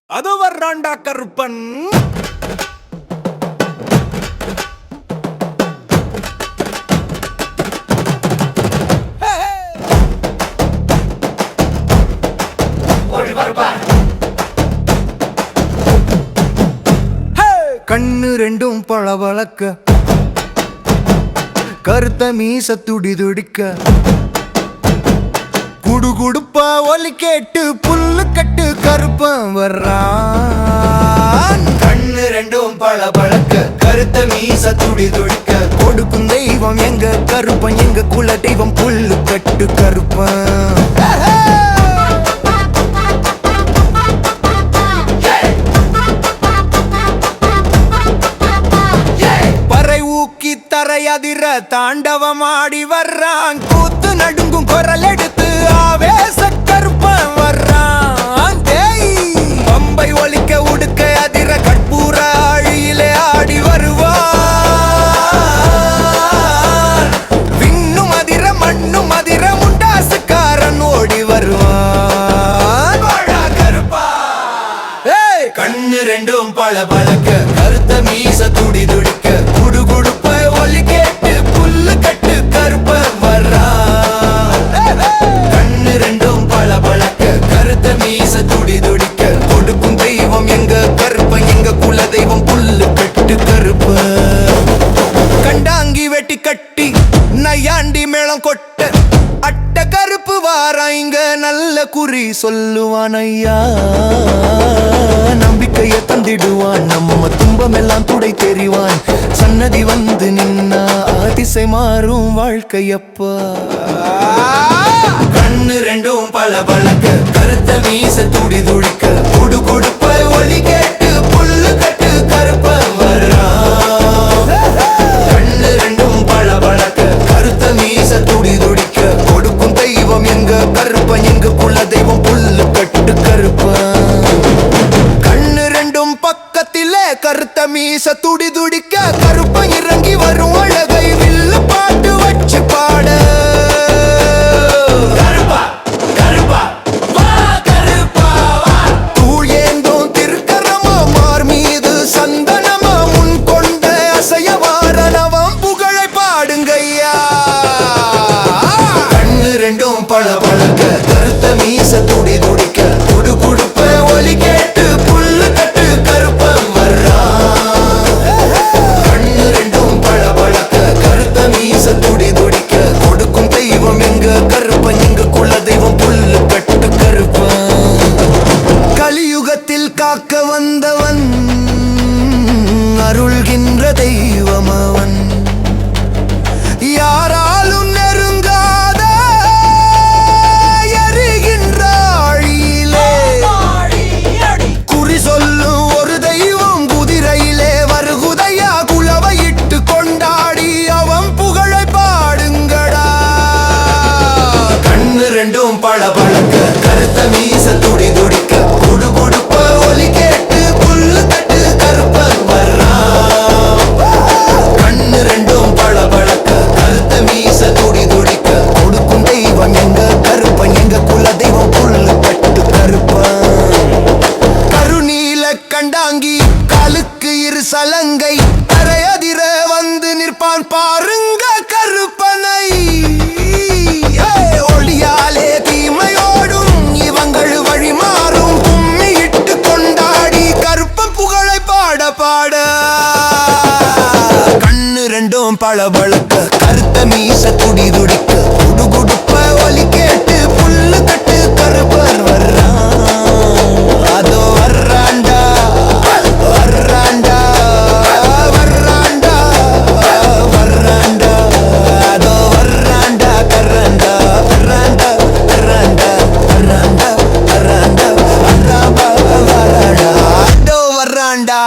அது வர்றாண்டா கருப்பன். கண்ணு ரெண்டும் பளபளக்க, கருத்த மீச துடி துடிக்க, குடுகுடுப்பா ஒலி கேட்டு புல்லு கட்டு கருப்பன் வர்றான். கண்ணு ரெண்டும் பளபளக்க, கருத்த மீச துடி துடிக்க, கொடுக்கும் தெய்வம் எங்க கருப்பன், எங்க குல தெய்வம் புல்லு கட்டு கருப்பன். தரையதிர தாண்டவமாடி வர்றான், கூத்து நடுங்கும் குரல் எடுத்து ஆவேச கருப்பன் வர்றான். பம்பை ஒலிக்க உடுக்க அதிர கற்பூர அழியிலே ஆடி வருவான். விண்ணும் அதிர மண்ணும் அதிர முண்டாசுக்காரன் ஓடி வருவான். கண்ணு ரெண்டும் பளபளக்க, கருத்த மீச துடி துடிக்க, குடுகுடுப்ப ஒலி கேட்டு புல்லு கட்டு கருப்பன் வர்றான். கண்ணு ரெண்டும் பளபளக்க, கருத்த மீச துடி துடிக்க, கொடுக்கும் தெய்வம் எங்க கருப்பன், எங்க குல தெய்வம் புல்லு கட்டு கருப்பன். கண்டாங்கி வெட்டி கட்டி நையாண்டி மேளம் கொட்ட, அட்ட கருப்பு வாரா இங்க நல்ல குறி சொல்லுவான் ஐயா. நம்பிக்கையை தந்திடுவான், நம்ம துன்பம் எல்லாம் துடை தெரிவான். சன்னதி வந்து நின்னா அதிசை மாறும் வாழ்க்கையப்பா. கண்ணு ரெண்டும் பளபளக்க, கருத்த மீச துடி துடிக்க, குடு கொடுப்ப ஒலி கேட்டு புல்லு கட்டு கருப்பன் வர்றான். கண்ணு ரெண்டும் பளபளக்க, கருத்த மீச துடி துடிக்க, கொடுக்கும் தெய்வம் எங்க கருப்பன், எங்க குல தெய்வம் புல்லு கட்டு கருப்பன். கண்ணு ரெண்டும் பக்கத்திலே கருத்த மீச துடி துடிக்க, கருப்பன் இறங்கி வரும் அழகை வில்லு பாட்டு வச்சு பாட. தூள் ஏந்தும் திருக்கரமா, மார் மீது சந்தனமா, முன் கொண்ட அசைய வாரணவம் புகழை பாடுங்கய்யா. கண்ணு ரெண்டும் பளபளக்க, கருத்த மீச துடி துடிக்க, குடு குடுப்ப ஒலி கேட்டு புல்லு கட்டு கருப்பன் வர்றான். கண்ணு ரெண்டும் பளபளக்க, கருத்த மீச துடி துடிக்க, கொடுக்கும் தெய்வம் எங்க கருப்பன், எங்க குல தெய்வம் புல்லு கட்டு கருப்பன். கலியுகத்தில் காக்க வந்தவன், அருள்கின்ற தெய்வம் அவன். யாராலும் நெருங்காத எரிகின்ற ஆழியிலே, குறி சொல்லும் ஒரு தெய்வம் குதிரையிலே வருகுதையா. குலவையிட்டு கொண்டாடி அவன் புகழை பாடுங்கடா. கண்ணு ரெண்டும் பளபளக்க, கருத்த மீச துடி துடிக்க, குடு குடுப்ப ஒலி கேட்டு புல்லு கட்டு கருப்பன் வர்றான். கண்ணு ரெண்டும் பளபளக்க, கருத்த மீச துடி துடிக்க, கொடுக்கும் தெய்வம் எங்க கருப்பன், எங்க குல தெய்வம் புல்லு கட்டு கருப்பன். கருநீல கண்டாங்கி காலுக்கு இரு சலங்கை, தரையதிர வந்து நிற்பான் பாருங்க கருப்பனை. ஒளியாலே தீமையோடும் இவங்கள் வழி மாறும், கும்மியிட்டு கொண்டாடி கருப்பன் புகழை பாட பாட. கண்ணு ரெண்டும் பளபளக்க, கருத்த மீச துடி துடிக்க, குடு குடுப்ப ஒலி கேட்டு புல்லு கட்டு கருப்பன் வர்றான். அதோ வர்றாண்டா வர்றாண்டா வர்றாண்டா வர்றாண்டா, அதோ வர்றாண்டா கர்றாண்டா வர்றாண்டா வர்றாண்டா வர்றாண்டா வர்றாண்டா வர்றாண்டா வர்றாண்டா, அதோ வர்றாண்டா.